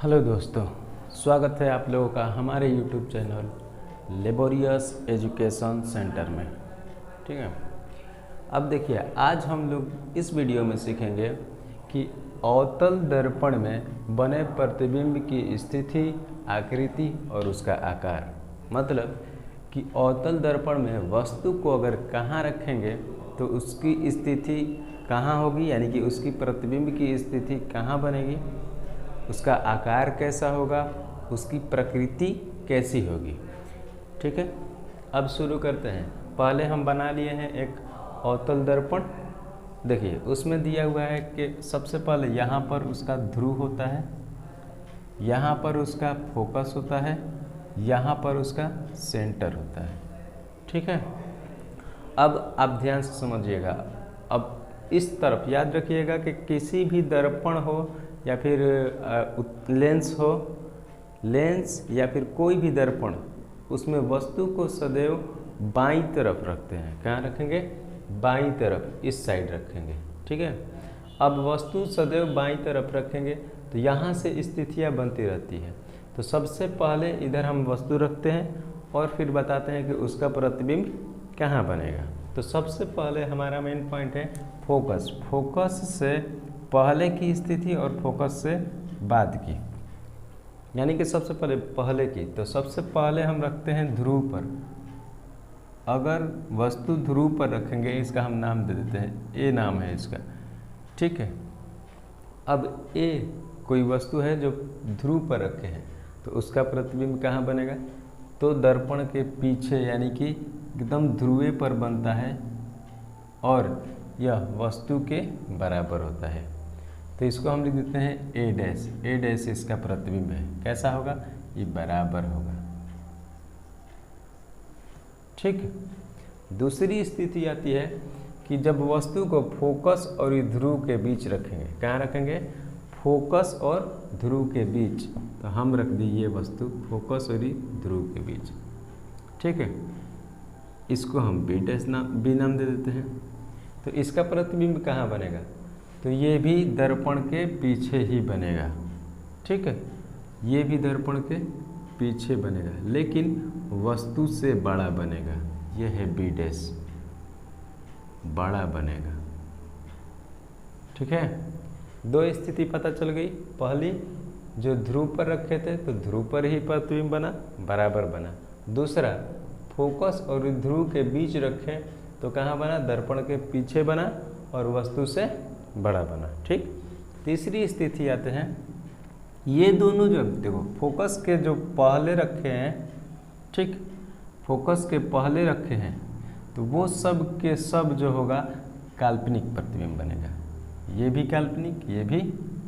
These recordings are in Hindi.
हेलो दोस्तों, स्वागत है आप लोगों का हमारे YouTube channel laborious education centre में। ठीक है, अब देखिए आज हम लोग इस वीडियो में सीखेंगे कि अवतल दर्पण में बने प्रतिबिंब की स्थिति, आकृति और उसका आकार। मतलब कि अवतल दर्पण में वस्तु को अगर कहाँ रखेंगे तो उसकी स्थिति कहाँ होगी, यानी कि उसकी प्रतिबिंब की स्थिति कहाँ बनेगी, उसका आकार कैसा होगा, उसकी प्रकृति कैसी होगी। ठीक है, अब शुरू करते हैं। पहले हम बना लिए हैं एक अवतल दर्पण। देखिए उसमें दिया हुआ है कि सबसे पहले यहाँ पर उसका ध्रुव होता है, यहाँ पर उसका फोकस होता है, यहाँ पर उसका सेंटर होता है। ठीक है, अब आप ध्यान से समझिएगा। अब इस तरफ याद रखिएगा कि किसी भी दर्पण हो या फिर लेंस हो, लेंस या फिर कोई भी दर्पण, उसमें वस्तु को सदैव बाईं तरफ रखते हैं। कहाँ रखेंगे? बाईं तरफ, इस साइड रखेंगे। ठीक है, अब वस्तु सदैव बाईं तरफ रखेंगे तो यहाँ से स्थितियाँ बनती रहती है। तो सबसे पहले इधर हम वस्तु रखते हैं और फिर बताते हैं कि उसका प्रतिबिंब कहाँ बनेगा। तो सबसे पहले हमारा मेन पॉइंट है फोकस। फोकस से पहले की स्थिति और फोकस से बाद की, यानी कि सबसे पहले की। तो सबसे पहले हम रखते हैं ध्रुव पर। अगर वस्तु ध्रुव पर रखेंगे, इसका हम नाम दे देते हैं, ए नाम है इसका। ठीक है, अब ए कोई वस्तु है जो ध्रुव पर रखे हैं तो उसका प्रतिबिंब कहाँ बनेगा? तो दर्पण के पीछे, यानी कि एकदम ध्रुवे पर बनता है और यह वस्तु के बराबर होता है। तो इसको हम लिख देते हैं ए डैश। ए डैश इसका प्रतिबिंब है। कैसा होगा? ये बराबर होगा। ठीक, दूसरी स्थिति आती है कि जब वस्तु को फोकस और ध्रुव के बीच रखेंगे। कहाँ रखेंगे? फोकस और ध्रुव के बीच। तो हम रख दी ये वस्तु फोकस और ध्रुव के बीच। ठीक है, इसको हम बी डैश बी नाम दे देते हैं। तो इसका प्रतिबिंब कहाँ बनेगा? तो ये भी दर्पण के पीछे ही बनेगा। ठीक है, ये भी दर्पण के पीछे बनेगा, लेकिन वस्तु से बड़ा बनेगा। ये है बी डैश, बड़ा बनेगा। ठीक है, दो स्थिति पता चल गई। पहली, जो ध्रुव पर रखे थे तो ध्रुव पर ही प्रतिबिंब बना, बराबर बना। दूसरा, फोकस और ध्रुव के बीच रखें तो कहाँ बना? दर्पण के पीछे बना और वस्तु से बड़ा बना। ठीक, तीसरी स्थिति आते हैं, ये दोनों जो देखो फोकस के जो पहले रखे हैं, ठीक, फोकस के पहले रखे हैं तो वो सब के सब जो होगा काल्पनिक प्रतिबिंब बनेगा। ये भी काल्पनिक, ये भी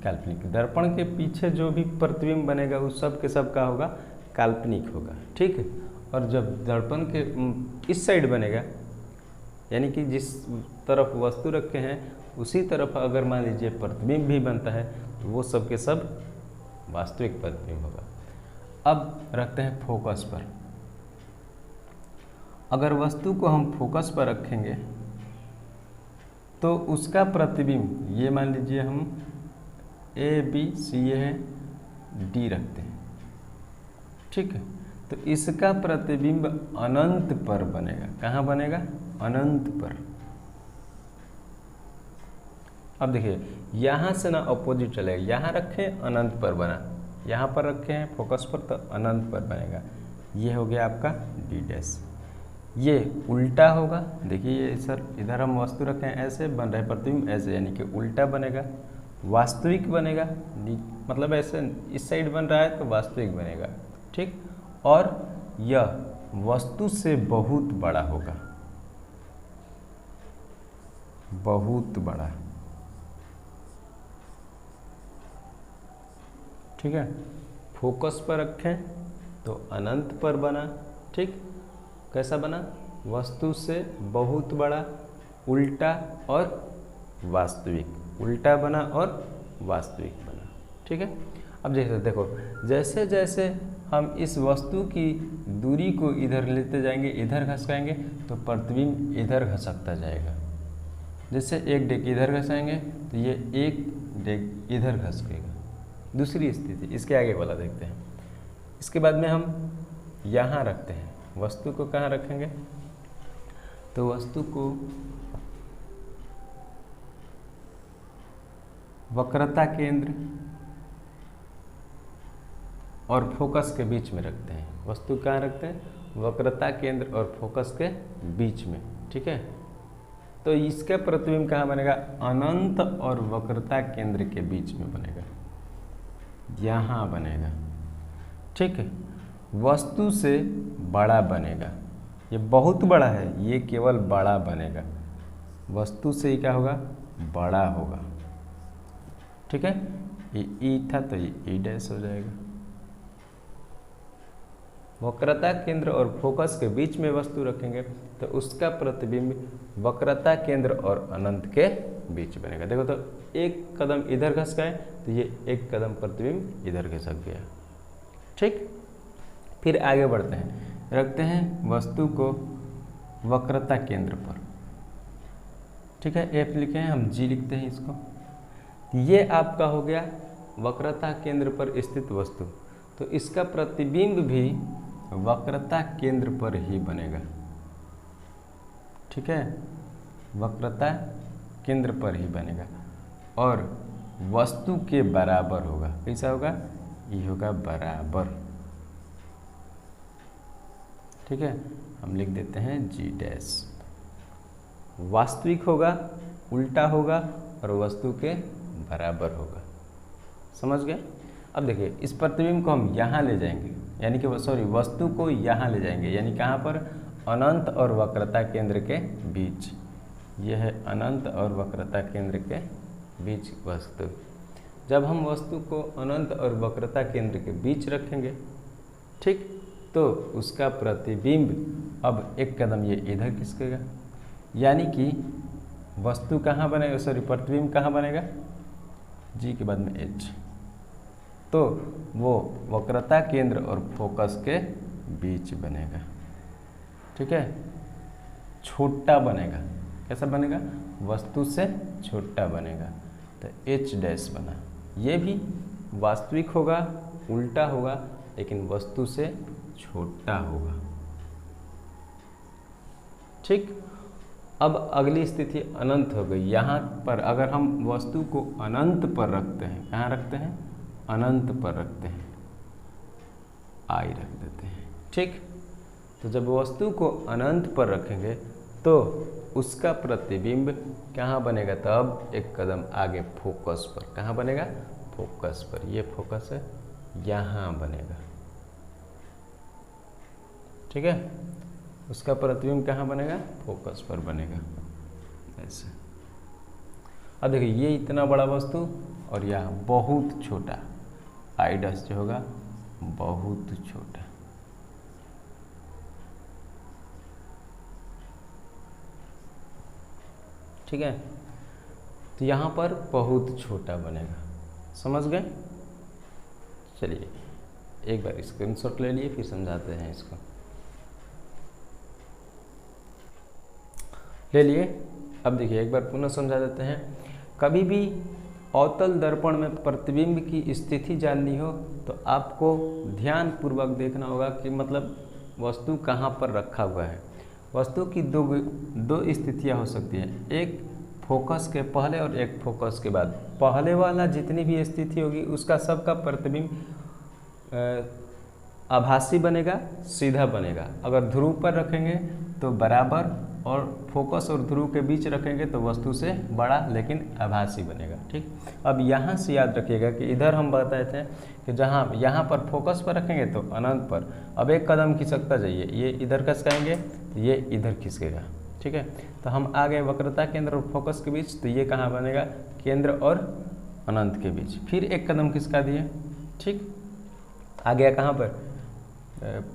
काल्पनिक। दर्पण के पीछे जो भी प्रतिबिंब बनेगा उस सब के सब का होगा काल्पनिक होगा। ठीक है, और जब दर्पण के इस साइड बनेगा, यानी कि जिस तरफ वस्तु रखे हैं उसी तरफ अगर मान लीजिए प्रतिबिंब भी बनता है तो वो सब के सब वास्तविक प्रतिबिंब होगा। अब रखते हैं फोकस पर। अगर वस्तु को हम फोकस पर रखेंगे तो उसका प्रतिबिंब, ये मान लीजिए हम ए बी सी ए है, डी रखते हैं। ठीक है, तो इसका प्रतिबिंब अनंत पर बनेगा। कहाँ बनेगा? अनंत पर। अब देखिए यहाँ से ना अपोजिट चलेगा। यहाँ रखें अनंत पर बना, यहाँ पर रखे हैं फोकस पर तो अनंत पर बनेगा। ये हो गया आपका डी डैश। ये उल्टा होगा। देखिए ये सर, इधर हम वस्तु रखें ऐसे बन रहा है प्रतिबिंब, ऐसे, यानी कि उल्टा बनेगा, वास्तविक बनेगा। मतलब ऐसे इस साइड बन रहा है तो वास्तविक बनेगा। ठीक, और यह वस्तु से बहुत बड़ा होगा, बहुत बड़ा। ठीक है, फोकस पर रखें तो अनंत पर बना। ठीक, कैसा बना? वस्तु से बहुत बड़ा, उल्टा और वास्तविक। उल्टा बना और वास्तविक बना। ठीक है, अब जैसे देखो, जैसे जैसे हम इस वस्तु की दूरी को इधर लेते जाएंगे, इधर घसकाएंगे तो प्रतिबिंब इधर घसकता जाएगा। जैसे एक डेग इधर घसाएंगे तो ये एक डेग इधर घसकेगा। दूसरी स्थिति, इसके आगे वाला देखते हैं। इसके बाद में हम यहाँ रखते हैं, वस्तु को कहाँ रखेंगे, तो वस्तु को वक्रता केंद्र और फोकस के बीच में रखते हैं। वस्तु कहाँ रखते हैं, वक्रता केंद्र और फोकस के बीच में, ठीक है। तो इसका प्रतिबिंब कहाँ बनेगा, अनंत और वक्रता केंद्र के बीच में बनेगा, यहाँ बनेगा, ठीक है। वस्तु से बड़ा बनेगा, ये बहुत बड़ा है, ये केवल बड़ा बनेगा, वस्तु से ही क्या होगा, बड़ा होगा, ठीक है। ये ई था तो ये ई डैश हो जाएगा। वक्रता केंद्र और फोकस के बीच में वस्तु रखेंगे तो उसका प्रतिबिंब वक्रता केंद्र और अनंत के बीच बनेगा। देखो तो एक कदम इधर घस गए तो ये एक कदम प्रतिबिंब इधर घसक गया, ठीक। फिर आगे बढ़ते हैं, रखते हैं वस्तु को वक्रता केंद्र पर, ठीक है। एफ लिखे हैं हम, जी लिखते हैं इसको। ये आपका हो गया वक्रता केंद्र पर स्थित वस्तु, तो इसका प्रतिबिंब भी वक्रता केंद्र पर ही बनेगा, ठीक है, वक्रता केंद्र पर ही बनेगा और वस्तु के बराबर होगा। कैसा होगा, ये होगा बराबर, ठीक है। हम लिख देते हैं जी डैश। वास्तविक होगा, उल्टा होगा और वस्तु के बराबर होगा, समझ गए। अब देखिए इस प्रतिबिंब को हम यहाँ ले जाएंगे, यानी कि सॉरी वस्तु को यहाँ ले जाएंगे, यानी कहाँ पर, अनंत और वक्रता केंद्र के बीच। यह है अनंत और वक्रता केंद्र के बीच वस्तु। जब हम वस्तु को अनंत और वक्रता केंद्र के बीच रखेंगे, ठीक, तो उसका प्रतिबिंब अब एक कदम ये इधर खिसकेगा, यानी कि वस्तु कहाँ बनेगा, सॉरी प्रतिबिंब कहाँ बनेगा, जी के बाद में एच, तो वो वक्रता केंद्र और फोकस के बीच बनेगा, ठीक है। छोटा बनेगा, कैसा बनेगा, वस्तु से छोटा बनेगा, तो एच डैश बना। ये भी वास्तविक होगा, उल्टा होगा, लेकिन वस्तु से छोटा होगा, ठीक। अब अगली स्थिति अनंत हो गई। यहाँ पर अगर हम वस्तु को अनंत पर रखते हैं, कहाँ रखते हैं, अनंत पर रखते हैं, आई रख देते हैं, ठीक। तो जब वस्तु को अनंत पर रखेंगे तो उसका प्रतिबिंब कहाँ बनेगा, तब एक कदम आगे फोकस पर, कहाँ बनेगा, फोकस पर। ये फोकस है, यहाँ बनेगा, ठीक है। उसका प्रतिबिंब कहाँ बनेगा, फोकस पर बनेगा, ऐसे। अब देखिए ये इतना बड़ा वस्तु और यह बहुत छोटा, आई डैश जो होगा बहुत छोटा, ठीक है। तो यहाँ पर बहुत छोटा बनेगा, समझ गए। चलिए एक बार स्क्रीनशॉट ले लिए, फिर समझाते हैं इसको। ले लिए। अब देखिए एक बार पुनः समझा देते हैं। कभी भी अवतल दर्पण में प्रतिबिंब की स्थिति जाननी हो तो आपको ध्यानपूर्वक देखना होगा कि मतलब वस्तु कहाँ पर रखा हुआ है। वस्तु की दो स्थितियाँ हो सकती हैं, एक फोकस के पहले और एक फोकस के बाद। पहले वाला जितनी भी स्थिति होगी उसका सबका प्रतिबिंब आभासी बनेगा, सीधा बनेगा। अगर ध्रुव पर रखेंगे तो बराबर, और फोकस और ध्रुव के बीच रखेंगे तो वस्तु से बड़ा लेकिन आभासी बनेगा, ठीक। अब यहाँ से याद रखिएगा कि इधर हम बताए थे कि जहाँ यहाँ पर फोकस पर रखेंगे तो अनंत पर। अब एक कदम खिसकता जाइए, ये इधर खिसकाएंगे तो ये इधर खिसकेगा, ठीक है। तो हम आ गए वक्रता केंद्र और फोकस के बीच, तो ये कहाँ बनेगा, केंद्र और अनंत के बीच। फिर एक कदम खिसका दिए, ठीक। आ गया कहाँ पर,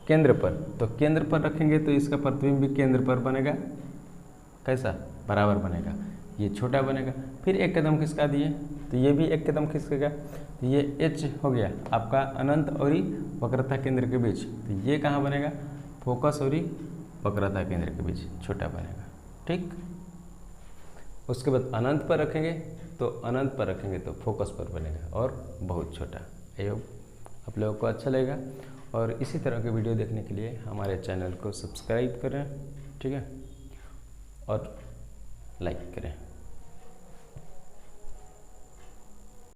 केंद्र पर। तो केंद्र पर रखेंगे तो इसका प्रतिबिंब भी केंद्र पर बनेगा, कैसा, बराबर बनेगा, ये छोटा बनेगा। फिर एक कदम खिसका दिए तो ये भी एक कदम खिसकेगा, तो ये एच हो गया आपका अनंत और वक्रता केंद्र के बीच। तो ये कहाँ बनेगा, फोकस और वक्रता केंद्र के बीच छोटा बनेगा, ठीक। उसके बाद अनंत पर रखेंगे तो अनंत पर रखेंगे तो फोकस पर बनेगा और बहुत छोटा। आई होप आप लोगों को अच्छा लगेगा और इसी तरह के वीडियो देखने के लिए हमारे चैनल को सब्सक्राइब करें, ठीक है, और लाइक करें।